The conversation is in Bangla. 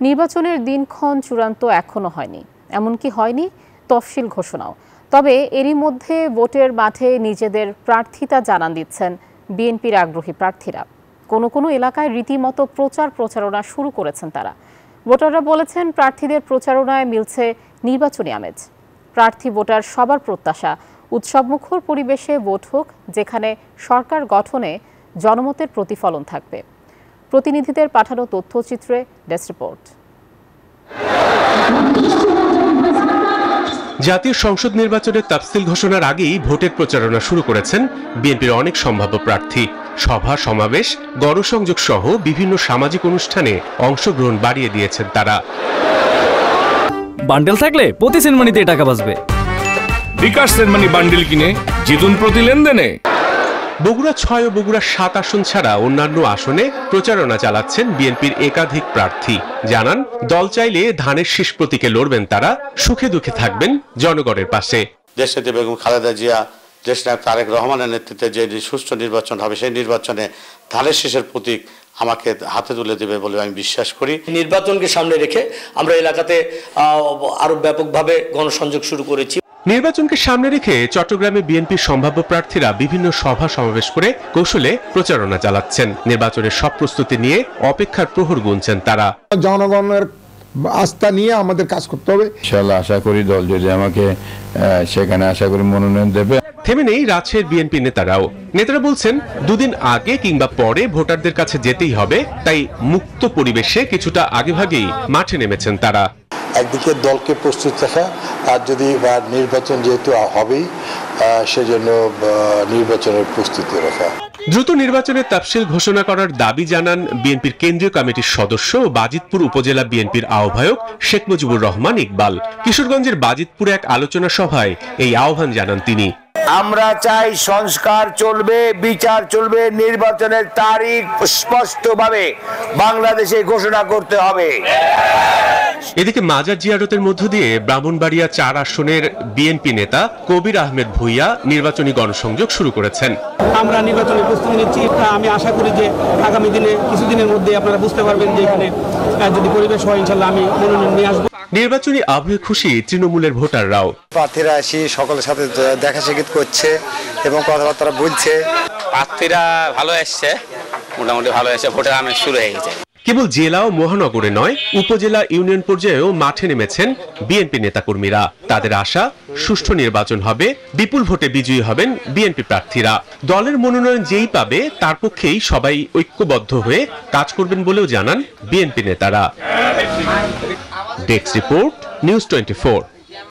নির্বাচনের দিনক্ষণ চূড়ান্ত এখনো হয়নি, এমনকি হয়নি তফসিল ঘোষণাও। তবে এরই মধ্যে ভোটের মাঠে নিজেদের প্রার্থিতা জানান দিচ্ছেন বিএনপির আগ্রহী প্রার্থীরা। কোনো কোনো এলাকায় রীতিমতো প্রচারণা শুরু করেছেন তারা। ভোটাররা বলেছেন, প্রার্থীদের প্রচারণায় মিলছে নির্বাচনী আমেজ। প্রার্থী ভোটার সবার প্রত্যাশা উৎসবমুখর পরিবেশে ভোট হোক, যেখানে সরকার গঠনে জনমতের প্রতিফলন থাকবে। প্রতিনিধিদের পাঠানো তথ্যচিত্রে ডেস্ক রিপোর্ট। জাতীয় সংসদ নির্বাচনের তাফসিল ঘোষণার আগেই ভোটের প্রচারণা শুরু করেছেন বিএনপির অনেক সম্ভাব্য প্রার্থী। সভা সমাবেশ, গণসংযোগ সহ বিভিন্ন সামাজিক অনুষ্ঠানে অংশগ্রহণ বাড়িয়ে দিয়েছেন তারা। বান্ডেল থাকলে প্রতি সেনমানিতে টাকা বাঁচবে। বিকাশ সেনমানি বান্ডেল কিনে জিতুন প্রতি লেনদেনে। বগুড়া 6 ও বগুড়া 7 আসন ছাড়া অন্যান্য আসনে প্রচারণা চালাচ্ছেন বিএনপির একাধিক প্রার্থী। জানান, দল চাইলে ধানের শীষ প্রতীকে লড়বেন তারা, সুখে দুঃখে থাকবেন জনগণের পাশে। দেশনেত্রী বেগম খালেদা জিয়া, দেশনায়ক তারেক রহমানের নেতৃত্বে যে সুষ্ঠু নির্বাচন হবে, সেই নির্বাচনে ধানের শীষের প্রতীক আমাকে হাতে তুলে দেবে বলে আমি বিশ্বাস করি। নির্বাচনকে সামনে রেখে আমরা এলাকাতে আরো ব্যাপকভাবে গণসংযোগ শুরু করেছি। নির্বাচনকে সামনে রেখে চট্টগ্রামে বিএনপির সম্ভাব্য প্রার্থীরা বিভিন্ন সভা সমাবেশ করে কৌশলে প্রচারণা চালাচ্ছেন। নির্বাচনের সব প্রস্তুতি নিয়ে অপেক্ষার প্রহর গুনছেন তারা। জনগণের আস্থা নিয়ে আমাদের কাজ করতে হবে। ইনশাআল্লাহ আশা করি দল যদি আমাকে সেখানে আশা করি মনোনয়ন দেবে। থেমে নেই রাজশাহীর বিএনপি নেতারাও। নেতারা বলছেন, দুদিন আগে কিংবা পরে ভোটারদের কাছে যেতেই হবে, তাই মুক্ত পরিবেশে কিছুটা আগেভাগেই মাঠে নেমেছেন তারা। একদিকে দলকে প্রস্তুত রাখা, আর যদি নির্বাচন যেহেতু হবেই, সেজন্য নির্বাচনের প্রস্তুতি রাখা। দ্রুত নির্বাচনের তাফসিল ঘোষণা করার দাবি জানান বিএনপির কেন্দ্রীয় কমিটির সদস্য ও বাজিতপুর উপজেলা বিএনপির আহ্বায়ক শেখ মুজিবুর রহমান ইকবাল। কিশোরগঞ্জের বাজিতপুরে এক আলোচনা সভায় এই আহ্বান জানান তিনি। আমরা চাই সংস্কার চলবে, বিচার চলবে, নির্বাচনের তারিখ স্পষ্টভাবে বাংলাদেশে ঘোষণা করতে হবে। এদিকে মাজার জিয়ারতের মধ্য দিয়ে ব্রাহ্মণবাড়িয়া 4 আসনের বিএনপি নেতা কবির আহমেদ ভুইয়া নির্বাচনী গণসংযোগ শুরু করেছেন। আমরা নির্বাচনের প্রস্তুতি নিচ্ছি। আমি আশা করি যে আগামী দিনে কিছুদিনের মধ্যে আপনারা বুঝতে পারবেন যে এখানে যদি পরিবেশ হয়, ইনশাল্লাহ আমি মনোনয়ন নিয়ে আসবো। নির্বাচনী আবহে খুশি তৃণমূলের ভোটাররাও। প্রার্থীরা এসে সকলের সাথে দেখা সাক্ষাৎ করছে এবং কথাবার্তা বলছে। প্রার্থীরা ভালো এসছে, মোটামুটি ভালো এসে ভোটের আমেজ শুরু হয়ে গেছে। কেবল জেলা ও মহানগরে নয়, উপজেলা ইউনিয়ন পর্যায়েও মাঠে নেমেছেন বিএনপি নেতাকর্মীরা। তাদের আশা, সুষ্ঠু নির্বাচন হবে, বিপুল ভোটে বিজয়ী হবেন বিএনপি প্রার্থীরা। দলের মনোনয়ন যেই পাবে তার পক্ষেই সবাই ঐক্যবদ্ধ হয়ে কাজ করবেন বলেও জানান বিএনপি নেতারা। Desk report, news 24।